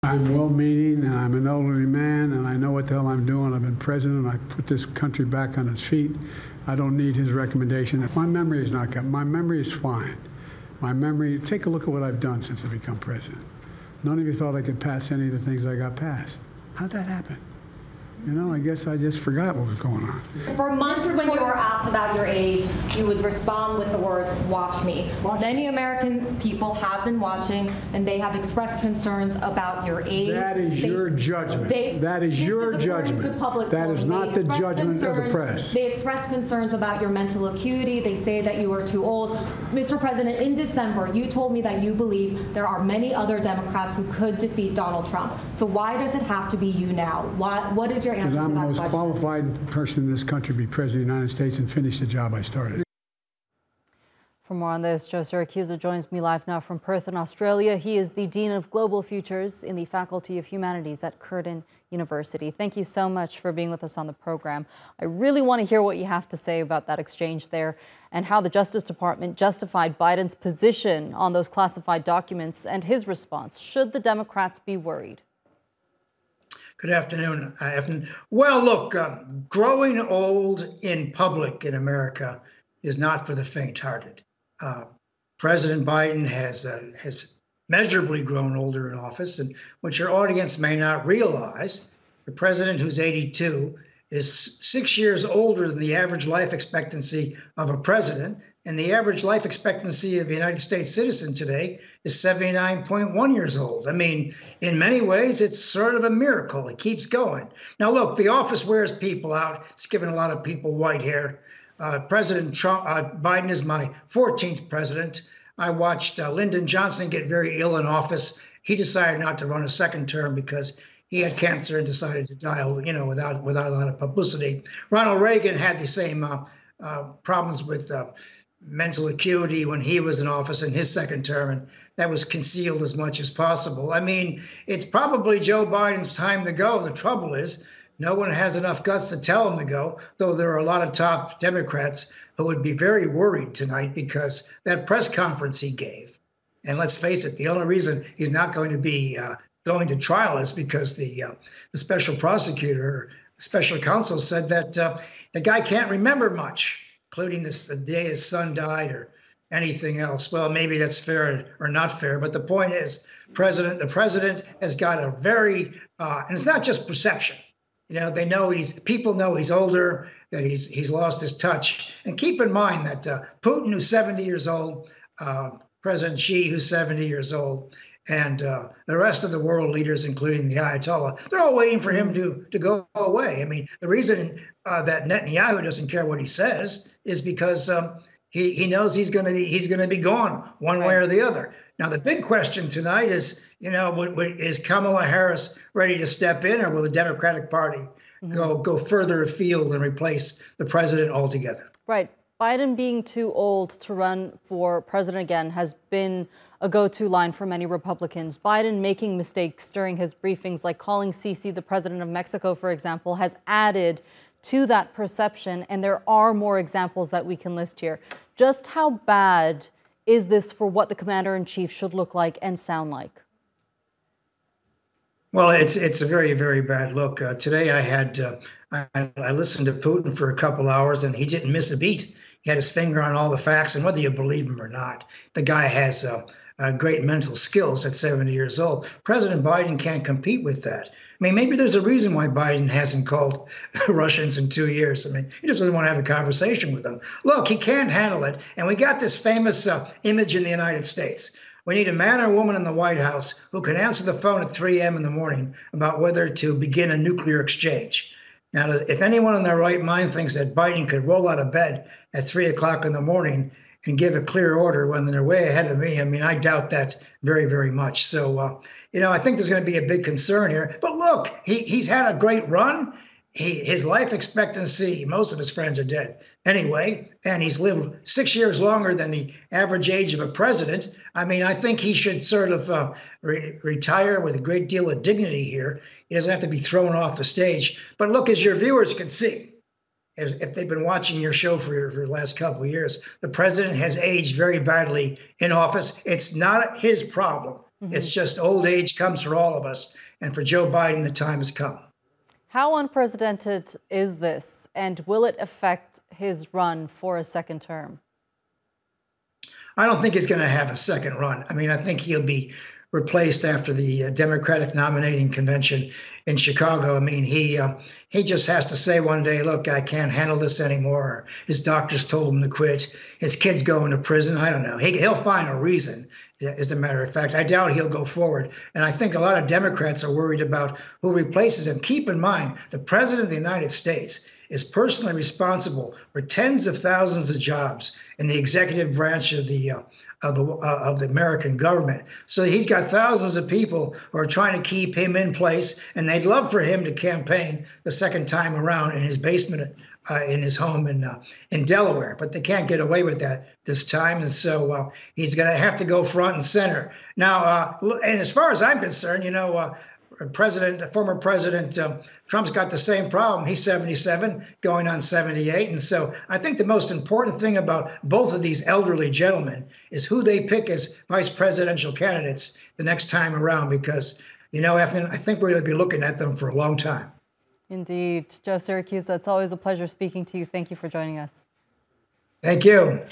I'm well-meaning, and I'm an elderly man, and I know what the hell I'm doing. I've been president. I put this country back on its feet. I don't need his recommendation. My memory is not good. My memory is fine. My memory, take a look at what I've done since I've become president. None of you thought I could pass any of the things I got passed. How'd that happen? You know, I guess I just forgot what was going on. For months when you were asked about your age, you would respond with the words, "Watch me." Many American people have been watching, and they have expressed concerns about your age. That is your judgment. That is your judgment. That is not the judgment of the press. They express concerns about your mental acuity. They say that you are too old. Mr. President, in December, you told me that you believe there are many other Democrats who could defeat Donald Trump. So why does it have to be you now? What is your answer to that question? Because I'm the most qualified person in this country to be president of the United States and finish the job I started. For more on this, Joe Siracusa joins me live now from Perth in Australia. He is the Dean of Global Futures in the Faculty of Humanities at Curtin University. Thank you so much for being with us on the program. I really want to hear what you have to say about that exchange there and how the Justice Department justified Biden's position on those classified documents and his response. Should the Democrats be worried? Good afternoon. Well, look, growing old in public in America is not for the faint-hearted. President Biden has measurably grown older in office, and what your audience may not realize, the president who's 82 is 6 years older than the average life expectancy of a president, and the average life expectancy of a United States citizen today is 79.1 years old. I mean, in many ways, it's sort of a miracle. It keeps going. Now, look, the office wears people out. It's given a lot of people white hair. President Biden is my 14th president. I watched Lyndon Johnson get very ill in office. He decided not to run a second term because he had cancer and decided to die, without a lot of publicity. Ronald Reagan had the same problems with mental acuity when he was in office in his second term, and that was concealed as much as possible. I mean, it's probably Joe Biden's time to go. The trouble is, no one has enough guts to tell him to go, though there are a lot of top Democrats who would be very worried tonight because that press conference he gave, and let's face it, the only reason he's not going to be going to trial is because the special prosecutor, the special counsel said that the guy can't remember much, including the day his son died or anything else. Well, maybe that's fair or not fair, but the point is, the president has got a very, and it's not just perception. You know, people know he's older, that he's lost his touch. And keep in mind that Putin, who's 70 years old, President Xi, who's 70 years old, and the rest of the world leaders, including the Ayatollah, they're all waiting for him to go away. I mean, the reason that Netanyahu doesn't care what he says is because he knows he's going to be gone one way or the other. Now, the big question tonight is, is Kamala Harris ready to step in, or will the Democratic Party go further afield and replace the president altogether? Right. Biden being too old to run for president again has been a go-to line for many Republicans. Biden making mistakes during his briefings, like calling Sisi the president of Mexico, for example, has added to that perception. And there are more examples that we can list here. Just how bad is this for what the commander-in-chief should look like and sound like? Well, it's a very, very bad look. Today I listened to Putin for a couple hours, and he didn't miss a beat. He had his finger on all the facts, and whether you believe him or not, the guy has great mental skills at 70 years old. President Biden can't compete with that. I mean, maybe there's a reason why Biden hasn't called Russians in 2 years. I mean, he just doesn't want to have a conversation with them. Look, he can't handle it. And we got this famous image in the United States. We need a man or woman in the White House who can answer the phone at 3 a.m. in the morning about whether to begin a nuclear exchange. Now, if anyone in their right mind thinks that Biden could roll out of bed at 3 o'clock in the morning and give a clear order when they're way ahead of me, I mean, I doubt that very, very much. So, I think there's going to be a big concern here. But look, he's had a great run. His life expectancy, most of his friends are dead anyway, and he's lived 6 years longer than the average age of a president. I mean, I think he should sort of retire with a great deal of dignity here. He doesn't have to be thrown off the stage. But look, as your viewers can see, if they've been watching your show for the last couple of years, the president has aged very badly in office. It's not his problem. It's just old age comes for all of us. And for Joe Biden, the time has come. How unprecedented is this, and will it affect his run for a second term? I don't think he's going to have a second run. I mean, I think he'll be replaced after the Democratic nominating convention in Chicago. I mean, he just has to say one day, look, I can't handle this anymore. His doctors told him to quit. His kid's going to prison. I don't know. He'll find a reason, as a matter of fact. I doubt he'll go forward. And I think a lot of Democrats are worried about who replaces him. Keep in mind, the president of the United States is personally responsible for tens of thousands of jobs in the executive branch of the American government. So he's got thousands of people who are trying to keep him in place, and they'd love for him to campaign the second time around in his basement in his home in Delaware. But they can't get away with that this time, and so he's going to have to go front and center. Now, and as far as I'm concerned, former President Trump's got the same problem. He's 77, going on 78. And so I think the most important thing about both of these elderly gentlemen is who they pick as vice presidential candidates the next time around, because, I think we're going to be looking at them for a long time. Indeed. Joe Siracusa, it's always a pleasure speaking to you. Thank you for joining us. Thank you.